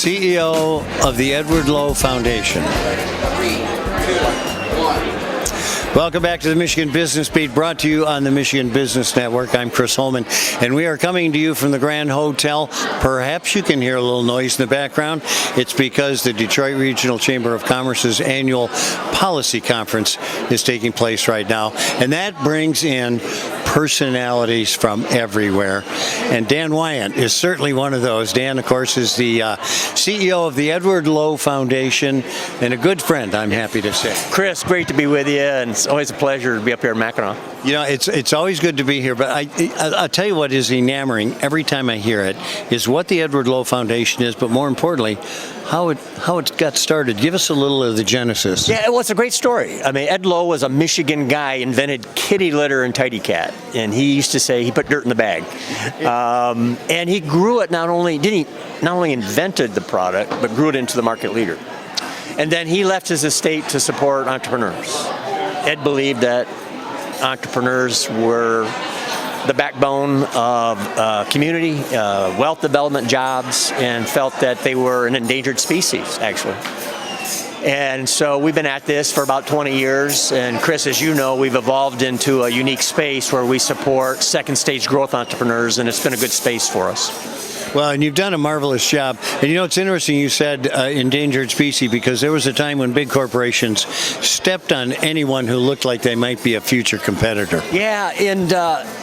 CEO of the Lowe Foundation. Welcome back to the Michigan Business Beat, brought to you on the Michigan Business Network. I'm Chris Holman, and we are coming to you from the Grand Hotel. Perhaps you can hear a little noise in the background. It's because the Detroit Regional Chamber of Commerce's annual Policy Conference is taking place right now, and that brings in personalities from everywhere. And Dan Wyant is certainly one of those. Dan, of course, is the CEO of the Lowe Foundation and a good friend, I'm happy to say. Chris, great to be with you, and it's always a pleasure to be up here in Mackinac. You know, it's always good to be here, but I'll tell you what is enamoring every time I hear it is what the Lowe Foundation is, but more importantly, how it got started. Give us a little of the genesis. Yeah, well, it's a great story. I mean, Ed Lowe was a Michigan guy, invented kitty litter and tidy cat, and he used to say he put dirt in the bag. And he grew it, not only invented the product, but grew it into the market leader. And then he left his estate to support entrepreneurs. Ed believed that entrepreneurs were the backbone of community, wealth development, jobs, and felt that they were an endangered species, actually. And so we've been at this for about 20 years, and Chris, as you know, we've evolved into a unique space where we support second stage growth entrepreneurs, and it's been a good space for us. Well, and you've done a marvelous job. And you know, it's interesting you said endangered species, because there was a time when big corporations stepped on anyone who looked like they might be a future competitor. Yeah, and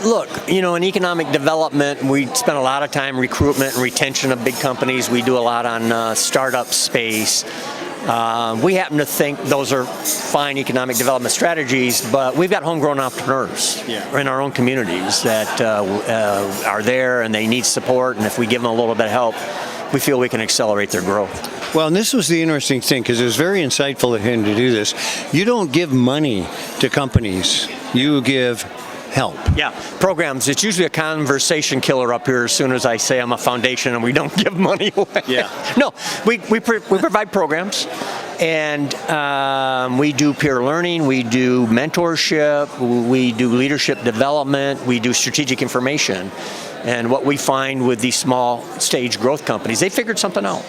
look, you know, in economic development, we spend a lot of time recruitment and retention of big companies. We do a lot on startup space. We happen to think those are fine economic development strategies, but we've got homegrown entrepreneurs in our own communities that are there, and they need support, and if we give them a little bit of help, we feel we can accelerate their growth. Well, and this was the interesting thing, because it was very insightful of him to do this. You don't give money to companies, you give help. Yeah, programs. It's usually a conversation killer up here as soon as I say I'm a foundation and we don't give money away. Yeah. No, we provide programs, and we do peer learning, we do mentorship, we do leadership development, we do strategic information. And what we find with these small stage growth companies, they figured something out.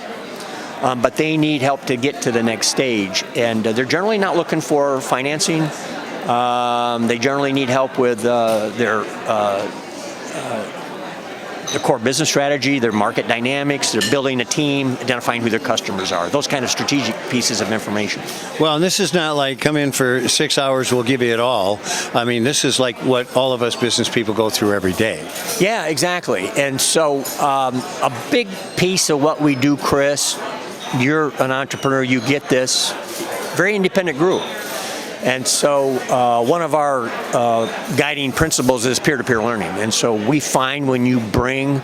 But they need help to get to the next stage, and they're generally not looking for financing. They generally need help with their core business strategy, their market dynamics, they're building a team, identifying who their customers are, those kind of strategic pieces of information. Well, and this is not like come in for 6 hours, we'll give you it all. I mean, this is like what all of us business people go through every day. Yeah, exactly. And so a big piece of what we do, Chris, you're an entrepreneur, you get this, very independent group. And so one of our guiding principles is peer-to-peer learning. And so we find when you bring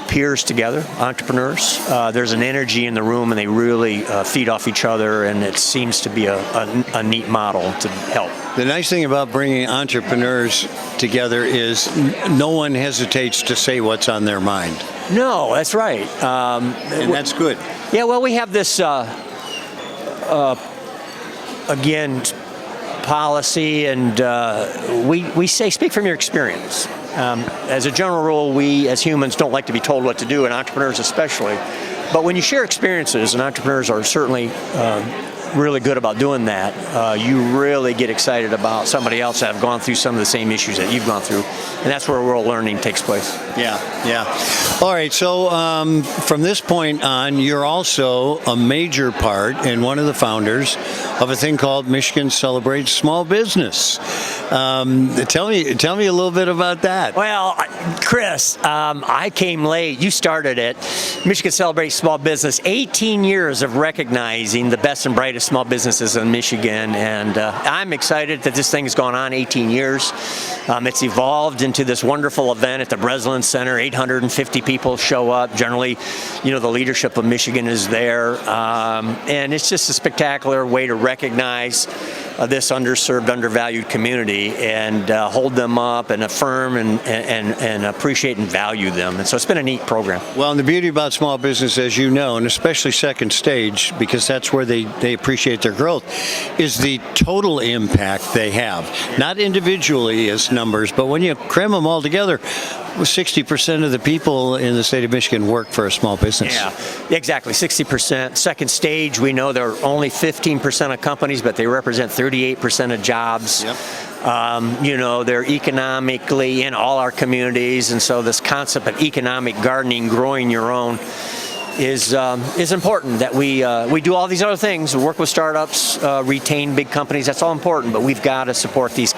peers together, entrepreneurs, there's an energy in the room, and they really feed off each other, and it seems to be a neat model to help. The nice thing about bringing entrepreneurs together is no one hesitates to say what's on their mind. No, that's right. And that's good. Yeah, well, we have this again, policy, and we say speak from your experience. As a general rule, we as humans don't like to be told what to do, and entrepreneurs especially. But when you share experiences, and entrepreneurs are certainly really good about doing that, you really get excited about somebody else that have gone through some of the same issues that you've gone through, and that's where real learning takes place. Yeah. All right, so from this point on, you're also a major part and one of the founders of a thing called Michigan Celebrates Small Business. Tell me a little bit about that. Well, Chris, I came late. You started it. Michigan Celebrates Small Business, 18 years of recognizing the best and brightest small businesses in Michigan, and I'm excited that this thing has gone on 18 years. It's evolved into this wonderful event at the Breslin Center. 850 people show up. Generally, you know, the leadership of Michigan is there, and it's just a spectacular way to recognize this underserved, undervalued community and hold them up and affirm and appreciate and value them. And so it's been a neat program. Well, and the beauty about small business, as you know, and especially second stage, because that's where they appreciate their growth, is the total impact they have. Not individually as numbers, but when you cram them all together, 60% of the people in the state of Michigan work for a small business. Yeah, exactly, 60%. Second stage, we know they're only 15% of companies, but they represent 38% of jobs. Yep. They're economically in all our communities, and so this concept of economic gardening, growing your own, is important. That we do all these other things, work with startups, retain big companies. That's all important, but we've got to support these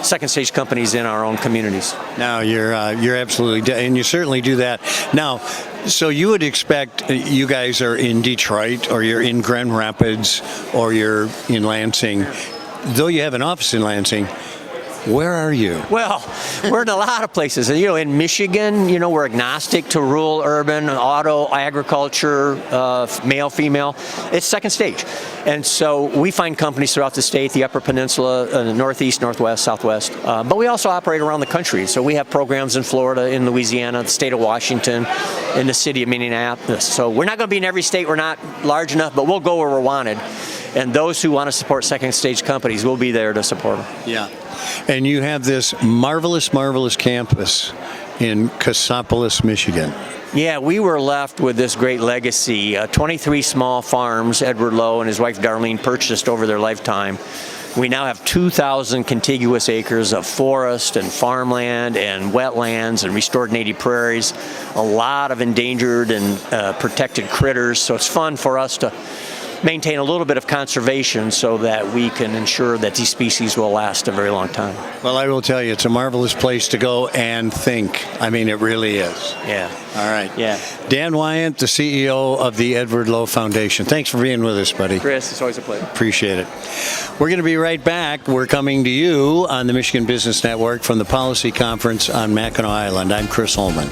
second stage companies in our own communities. Now you're absolutely, and you certainly do that. Now, so you would expect you guys are in Detroit, or you're in Grand Rapids, or you're in Lansing. Though you have an office in Lansing, where are you? Well, we're in a lot of places. In Michigan, we're agnostic to rural, urban, auto, agriculture, male, female. It's second stage. And so we find companies throughout the state, the Upper Peninsula, the Northeast, Northwest, Southwest. But we also operate around the country. So we have programs in Florida, in Louisiana, the state of Washington, in the city of Minneapolis. So we're not going to be in every state. We're not large enough, but we'll go where we're wanted. And those who want to support second stage companies will be there to support them. Yeah. And you have this marvelous, marvelous campus in Cassopolis, Michigan. Yeah, we were left with this great legacy. 23 small farms Edward Lowe and his wife Darlene purchased over their lifetime. We now have 2,000 contiguous acres of forest and farmland and wetlands and restored native prairies, a lot of endangered and protected critters. So it's fun for us to maintain a little bit of conservation so that we can ensure that these species will last a very long time. Well, I will tell you, it's a marvelous place to go and think. I mean, it really is. Yeah. All right. Yeah. Dan Wyant, the CEO of the Edward Lowe Foundation. Thanks for being with us, buddy. Chris, it's always a pleasure. Appreciate it. We're going to be right back. We're coming to you on the Michigan Business Network from the Policy Conference on Mackinac Island. I'm Chris Holman.